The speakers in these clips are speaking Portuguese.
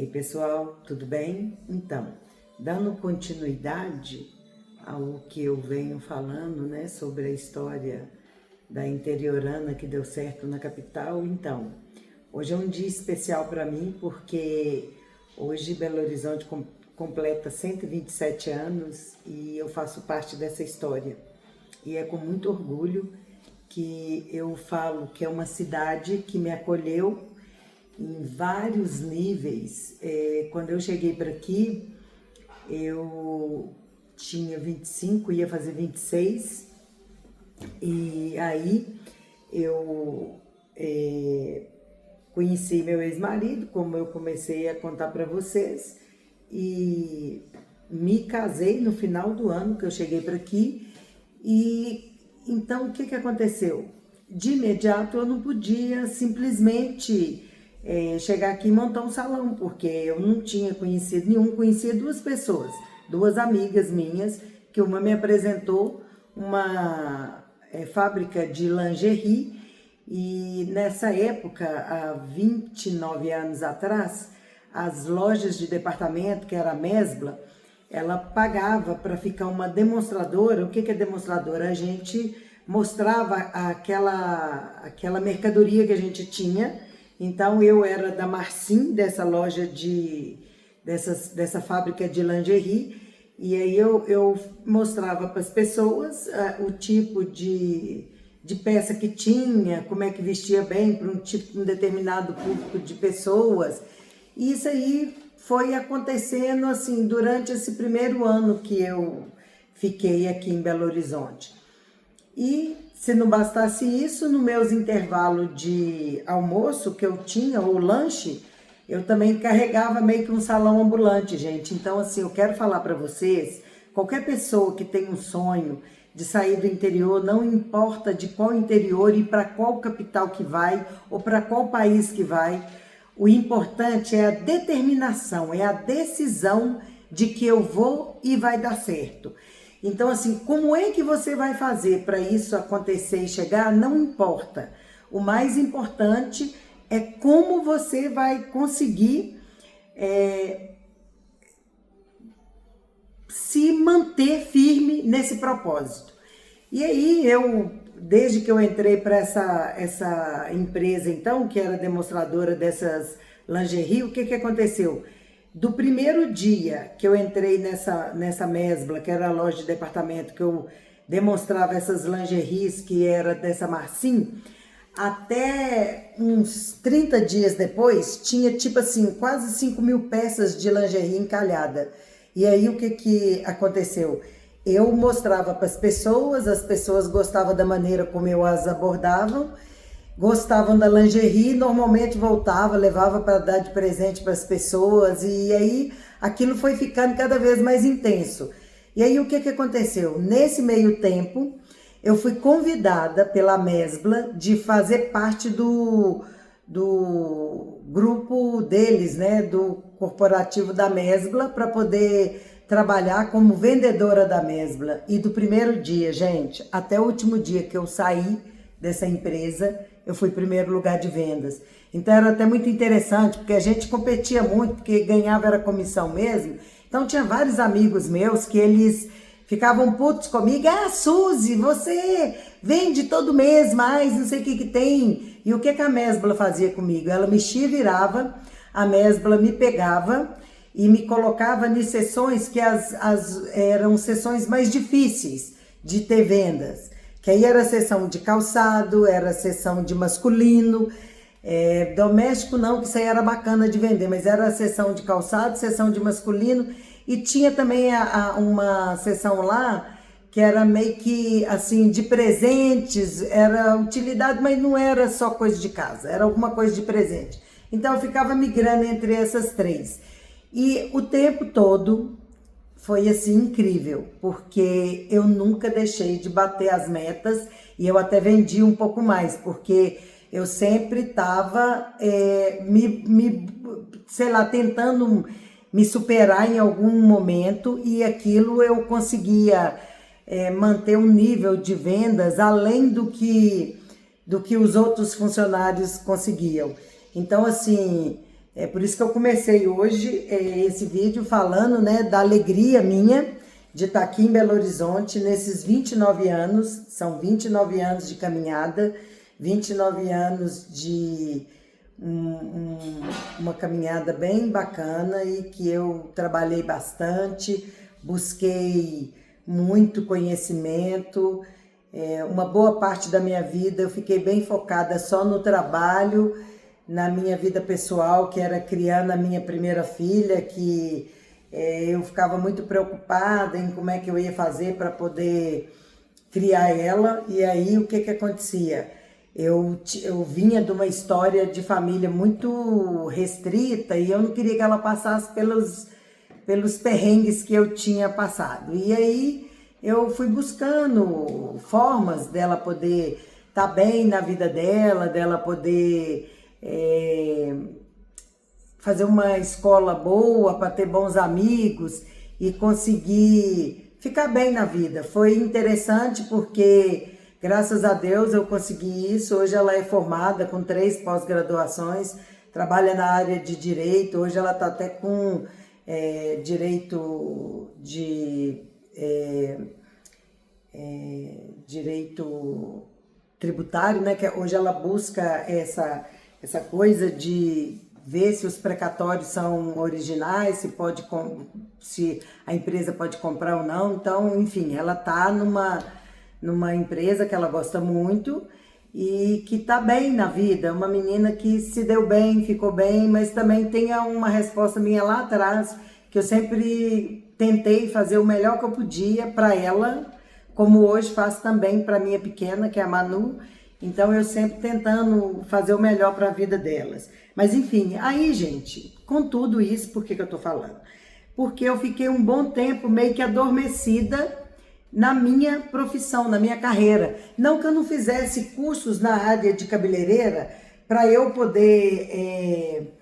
Ei pessoal, tudo bem? Então, dando continuidade ao que eu venho falando, né, sobre a história da interiorana que deu certo na capital, então, hoje é um dia especial para mim porque hoje Belo Horizonte completa 127 anos e eu faço parte dessa história. E é com muito orgulho que eu falo que é uma cidade que me acolheu em vários níveis. Quando eu cheguei para aqui, eu tinha 25, ia fazer 26, e aí eu conheci meu ex-marido, como eu comecei a contar para vocês, e me casei no final do ano que eu cheguei para aqui. E então o que aconteceu? De imediato eu não podia simplesmente chegar aqui e montar um salão, porque eu não tinha conhecido nenhum, conhecia duas pessoas, duas amigas minhas, que uma me apresentou uma fábrica de lingerie, e nessa época, há 29 anos atrás, as lojas de departamento, que era a Mesbla, ela pagava para ficar uma demonstradora. O que é demonstradora? A gente mostrava aquela mercadoria que a gente tinha. Então eu era da Marcin, dessa loja dessa fábrica de lingerie, e aí eu mostrava para as pessoas o tipo de peça que tinha, como é que vestia bem para um determinado público de pessoas. E isso aí foi acontecendo assim durante esse primeiro ano que eu fiquei aqui em Belo Horizonte. E se não bastasse isso, nos meus intervalos de almoço que eu tinha, ou lanche, eu também carregava meio que um salão ambulante, gente. Então, assim, eu quero falar para vocês, qualquer pessoa que tem um sonho de sair do interior, não importa de qual interior e para qual capital que vai, ou para qual país que vai, o importante é a determinação, é a decisão de que eu vou e vai dar certo. Então, assim, como é que você vai fazer para isso acontecer e chegar? Não importa. O mais importante é como você vai conseguir se manter firme nesse propósito. E aí, desde que eu entrei para essa empresa, então, que era demonstradora dessas lingerie, o que aconteceu? Do primeiro dia que eu entrei nessa Mesbla, que era a loja de departamento, que eu demonstrava essas lingeries, que era dessa Marcin, até uns 30 dias depois, tinha tipo assim, quase 5.000 peças de lingerie encalhada. E aí o que aconteceu? Eu mostrava para as pessoas gostavam da maneira como eu as abordavam, gostavam da lingerie, normalmente voltava, levava para dar de presente para as pessoas, e aí aquilo foi ficando cada vez mais intenso. E aí o que aconteceu? Nesse meio tempo, eu fui convidada pela Mesbla de fazer parte do grupo deles, né, do corporativo da Mesbla, para poder trabalhar como vendedora da Mesbla. E do primeiro dia, gente, até o último dia que eu saí dessa empresa, eu fui primeiro lugar de vendas. Então era até muito interessante, porque a gente competia muito, porque ganhava era comissão mesmo. Então tinha vários amigos meus que eles ficavam putos comigo. Suzy, você vende todo mês mais, não sei o que tem. E o que a Mesbla fazia comigo? Ela mexia e virava, a Mesbla me pegava e me colocava em sessões que eram sessões mais difíceis de ter vendas. Que aí era a sessão de calçado, era a sessão de masculino, doméstico não, que isso aí era bacana de vender, mas era a sessão de calçado, sessão de masculino, e tinha também uma sessão lá que era meio que assim de presentes, era utilidade, mas não era só coisa de casa, era alguma coisa de presente. Então eu ficava migrando entre essas três. E o tempo todo foi assim incrível, porque eu nunca deixei de bater as metas, e eu até vendi um pouco mais, porque eu sempre estava sei lá, tentando me superar em algum momento, e aquilo eu conseguia manter um nível de vendas além do que os outros funcionários conseguiam. Então, assim, É por isso que eu comecei hoje esse vídeo falando, né, da alegria minha de estar aqui em Belo Horizonte nesses 29 anos, são 29 anos de caminhada, 29 anos de uma caminhada bem bacana e que eu trabalhei bastante, busquei muito conhecimento. Uma boa parte da minha vida eu fiquei bem focada só no trabalho, na minha vida pessoal, que era criando a minha primeira filha, que eu ficava muito preocupada em como é que eu ia fazer para poder criar ela. E aí o que acontecia? Eu vinha de uma história de família muito restrita e eu não queria que ela passasse pelos perrengues que eu tinha passado. E aí eu fui buscando formas dela poder estar bem na vida dela poder fazer uma escola boa, para ter bons amigos e conseguir ficar bem na vida. Foi interessante porque, graças a Deus, eu consegui isso. Hoje ela é formada com 3 pós-graduações, trabalha na área de direito. Hoje ela está até com direito tributário, né? Que hoje ela busca essa coisa de ver se os precatórios são originais, se a empresa pode comprar ou não. Então, enfim, ela está numa empresa que ela gosta muito e que está bem na vida. Uma menina que se deu bem, ficou bem, mas também tem uma resposta minha lá atrás, que eu sempre tentei fazer o melhor que eu podia para ela, como hoje faço também para minha pequena, que é a Manu. Então, eu sempre tentando fazer o melhor para a vida delas. Mas, enfim, aí, gente, com tudo isso, por que eu tô falando? Porque eu fiquei um bom tempo meio que adormecida na minha profissão, na minha carreira. Não que eu não fizesse cursos na área de cabeleireira para eu poder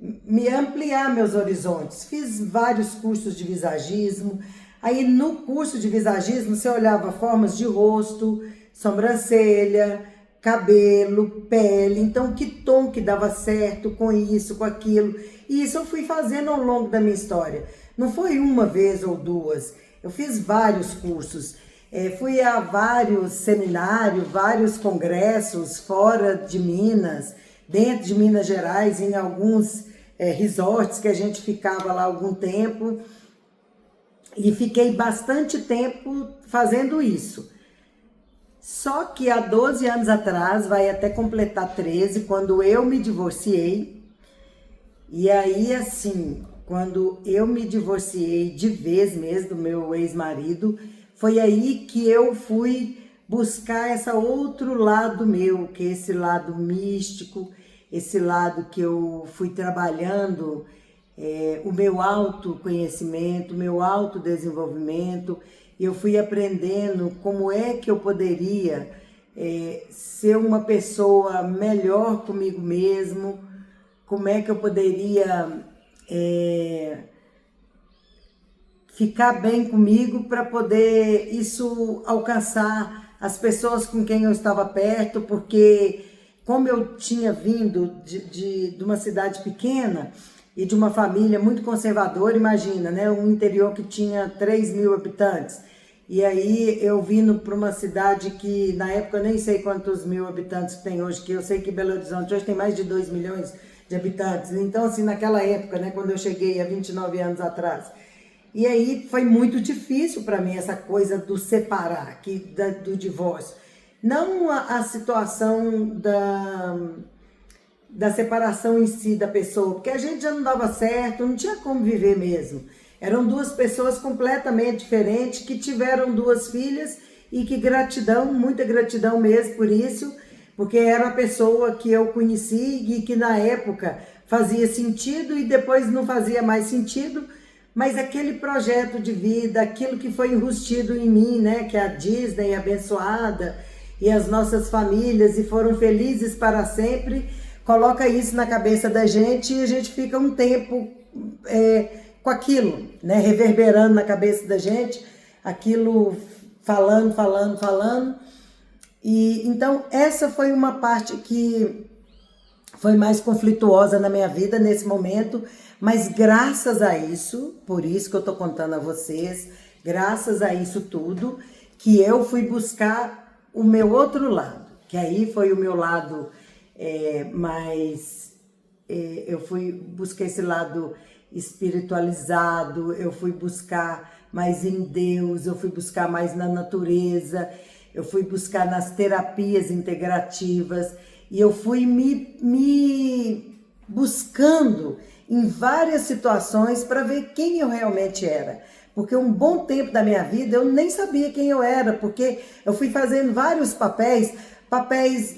me ampliar meus horizontes. Fiz vários cursos de visagismo. Aí, no curso de visagismo, você olhava formas de rosto, sobrancelha, cabelo, pele, então que tom que dava certo com isso, com aquilo. E isso eu fui fazendo ao longo da minha história. Não foi uma vez ou duas, eu fiz vários cursos, fui a vários seminários, vários congressos fora de Minas, dentro de Minas Gerais, em alguns resorts que a gente ficava lá algum tempo. E fiquei bastante tempo fazendo isso. Só que há 12 anos atrás, vai até completar 13, quando eu me divorciei. E aí, assim, quando eu me divorciei de vez mesmo do meu ex-marido, foi aí que eu fui buscar esse outro lado meu, que é esse lado místico, esse lado que eu fui trabalhando, o meu autoconhecimento, o meu autodesenvolvimento. Eu fui aprendendo como é que eu poderia ser uma pessoa melhor comigo mesmo, como é que eu poderia ficar bem comigo para poder isso alcançar as pessoas com quem eu estava perto, porque como eu tinha vindo de uma cidade pequena e de uma família muito conservadora, imagina, né? Um interior que tinha 3.000 habitantes. E aí eu vindo para uma cidade que na época eu nem sei quantos mil habitantes tem hoje, que eu sei que Belo Horizonte hoje tem mais de 2 milhões de habitantes. Então, assim, naquela época, né, quando eu cheguei há 29 anos atrás. E aí foi muito difícil para mim essa coisa do separar, do divórcio. Não a situação da separação em si da pessoa, porque a gente já não dava certo, não tinha como viver mesmo. Eram 2 pessoas completamente diferentes que tiveram 2 filhas e que gratidão, muita gratidão mesmo por isso, porque era a pessoa que eu conheci e que na época fazia sentido e depois não fazia mais sentido, mas aquele projeto de vida, aquilo que foi enrustido em mim, né, que é a Disney abençoada e as nossas famílias e foram felizes para sempre, coloca isso na cabeça da gente e a gente fica um tempo com aquilo, né, reverberando na cabeça da gente, aquilo falando. E então essa foi uma parte que foi mais conflituosa na minha vida nesse momento, mas graças a isso, por isso que eu tô contando a vocês, graças a isso tudo, que eu fui buscar o meu outro lado, que aí foi o meu lado eu fui buscar esse lado espiritualizado, eu fui buscar mais em Deus, eu fui buscar mais na natureza, eu fui buscar nas terapias integrativas e eu fui me buscando em várias situações para ver quem eu realmente era. Porque um bom tempo da minha vida eu nem sabia quem eu era, porque eu fui fazendo vários papéis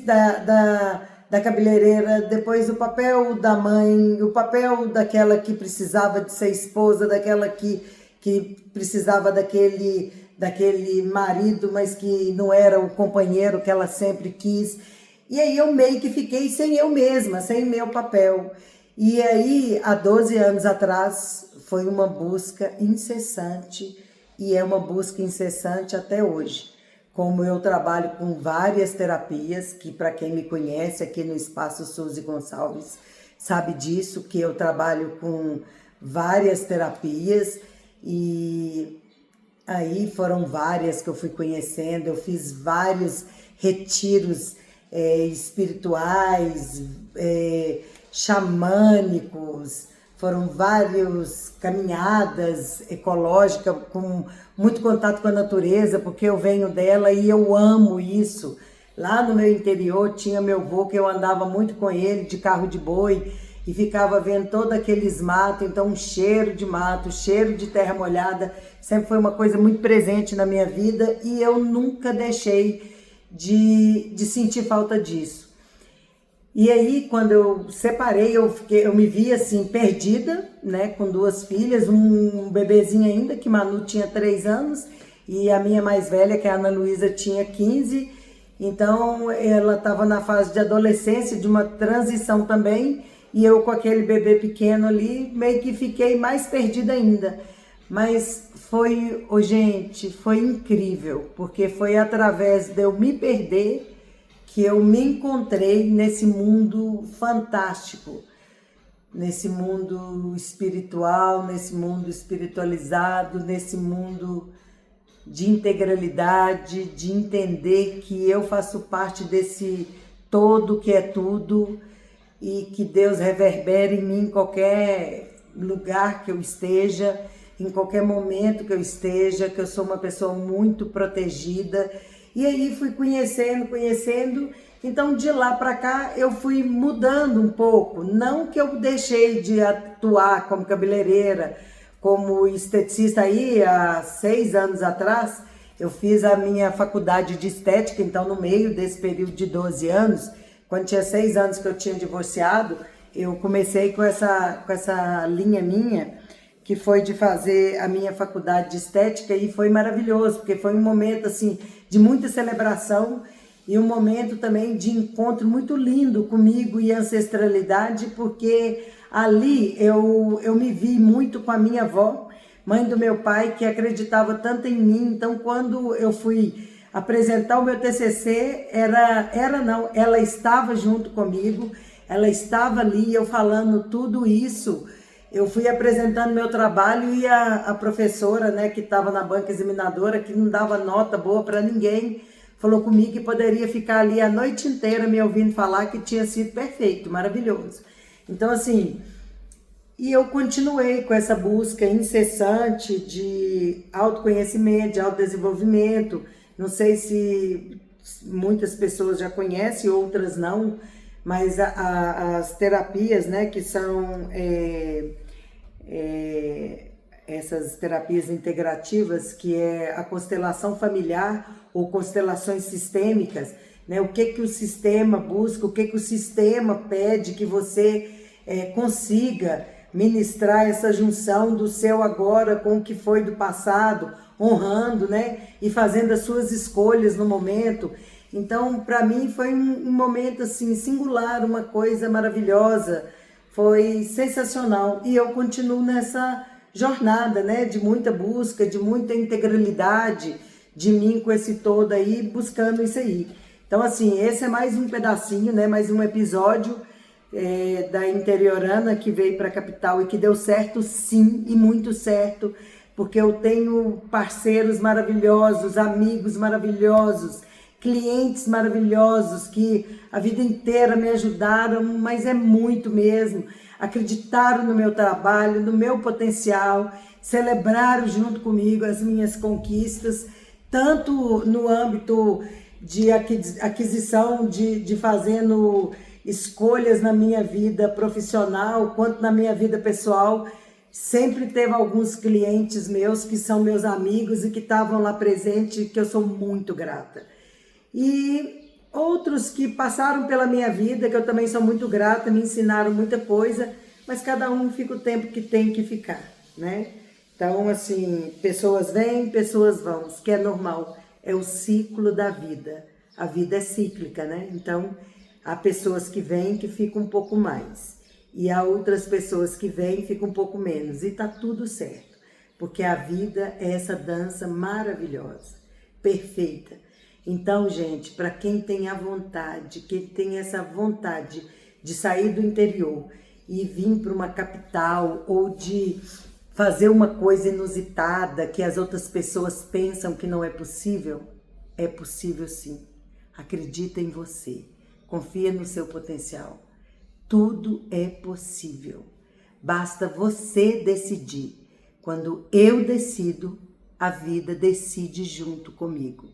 da cabeleireira, depois o papel da mãe, o papel daquela que precisava de ser esposa, daquela que precisava daquele marido, mas que não era o companheiro que ela sempre quis. E aí eu meio que fiquei sem eu mesma, sem meu papel. E aí, há 12 anos atrás, foi uma busca incessante, e é uma busca incessante até hoje. Como eu trabalho com várias terapias, que para quem me conhece aqui no Espaço Suzy Gonçalves sabe disso, que eu trabalho com várias terapias, e aí foram várias que eu fui conhecendo, eu fiz vários retiros espirituais, xamânicos, foram várias caminhadas ecológicas com muito contato com a natureza, porque eu venho dela e eu amo isso. Lá no meu interior tinha meu avô, que eu andava muito com ele de carro de boi e ficava vendo todos aqueles matos, então um cheiro de mato, cheiro de terra molhada, sempre foi uma coisa muito presente na minha vida e eu nunca deixei de sentir falta disso. E aí, quando eu separei, eu me vi assim, perdida, né, com 2 filhas, um bebezinho ainda, que Manu tinha 3 anos, e a minha mais velha, que é a Ana Luísa, tinha 15, então ela estava na fase de adolescência, de uma transição também, e eu com aquele bebê pequeno ali, meio que fiquei mais perdida ainda. Mas foi, gente, foi incrível, porque foi através de eu me perder que eu me encontrei nesse mundo fantástico, nesse mundo espiritual, nesse mundo espiritualizado, nesse mundo de integralidade, de entender que eu faço parte desse todo que é tudo e que Deus reverbera em mim em qualquer lugar que eu esteja, em qualquer momento que eu esteja, que eu sou uma pessoa muito protegida. E aí fui conhecendo, então de lá para cá eu fui mudando um pouco, não que eu deixei de atuar como cabeleireira, como esteticista aí há 6 anos atrás, eu fiz a minha faculdade de estética, então no meio desse período de 12 anos, quando tinha 6 anos que eu tinha divorciado, eu comecei com essa linha minha, que foi de fazer a minha faculdade de estética e foi maravilhoso, porque foi um momento assim de muita celebração e um momento também de encontro muito lindo comigo e ancestralidade, porque ali eu me vi muito com a minha avó, mãe do meu pai, que acreditava tanto em mim. Então quando eu fui apresentar o meu TCC, ela estava junto comigo, ela estava ali, eu falando tudo isso. Eu fui apresentando meu trabalho e a professora, né, que estava na banca examinadora, que não dava nota boa para ninguém, falou comigo que poderia ficar ali a noite inteira me ouvindo falar que tinha sido perfeito, maravilhoso. Então, assim, e eu continuei com essa busca incessante de autoconhecimento, de autodesenvolvimento. Não sei se muitas pessoas já conhecem, outras não, mas as terapias, né, que são essas terapias integrativas, que é a constelação familiar ou constelações sistêmicas, né, o que o sistema busca, o que o sistema pede que você consiga ministrar essa junção do seu agora com o que foi do passado, honrando, né, e fazendo as suas escolhas no momento. Então, para mim foi um momento assim singular, uma coisa maravilhosa, foi sensacional. E eu continuo nessa jornada, né, de muita busca, de muita integralidade de mim com esse todo aí, buscando isso aí. Então, assim, esse é mais um pedacinho, né, mais um episódio da interiorana que veio para a capital e que deu certo sim, e muito certo, porque eu tenho parceiros maravilhosos, amigos maravilhosos, clientes maravilhosos que a vida inteira me ajudaram, mas é muito mesmo, acreditaram no meu trabalho, no meu potencial, celebraram junto comigo as minhas conquistas, tanto no âmbito de aquisição, de fazendo escolhas na minha vida profissional, quanto na minha vida pessoal. Sempre teve alguns clientes meus que são meus amigos e que estavam lá presentes, que eu sou muito grata. E outros que passaram pela minha vida, que eu também sou muito grata, me ensinaram muita coisa, mas cada um fica o tempo que tem que ficar, né? Então, assim, pessoas vêm, pessoas vão, isso que é normal, é o ciclo da vida. A vida é cíclica, né? Então, há pessoas que vêm que ficam um pouco mais, e há outras pessoas que vêm e ficam um pouco menos, e tá tudo certo, porque a vida é essa dança maravilhosa, perfeita. Então, gente, para quem tem a vontade, quem tem essa vontade de sair do interior e vir para uma capital, ou de fazer uma coisa inusitada que as outras pessoas pensam que não é possível sim. Acredita em você, confia no seu potencial. Tudo é possível. Basta você decidir. Quando eu decido, a vida decide junto comigo.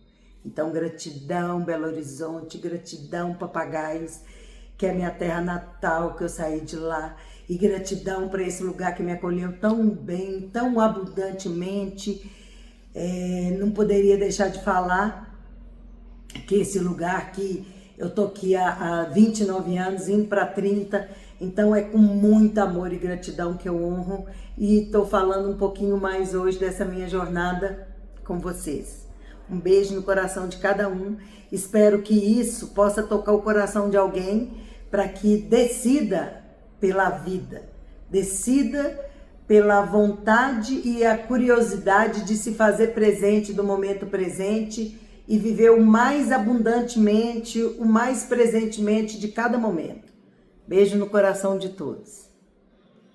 Então, gratidão, Belo Horizonte, gratidão, Papagaios, que é minha terra natal, que eu saí de lá. E gratidão para esse lugar que me acolheu tão bem, tão abundantemente. Não poderia deixar de falar que esse lugar aqui, eu tô aqui há 29 anos, indo para 30, então é com muito amor e gratidão que eu honro e estou falando um pouquinho mais hoje dessa minha jornada com vocês. Um beijo no coração de cada um, espero que isso possa tocar o coração de alguém para que decida pela vida, decida pela vontade e a curiosidade de se fazer presente do momento presente e viver o mais abundantemente, o mais presentemente de cada momento. Beijo no coração de todos.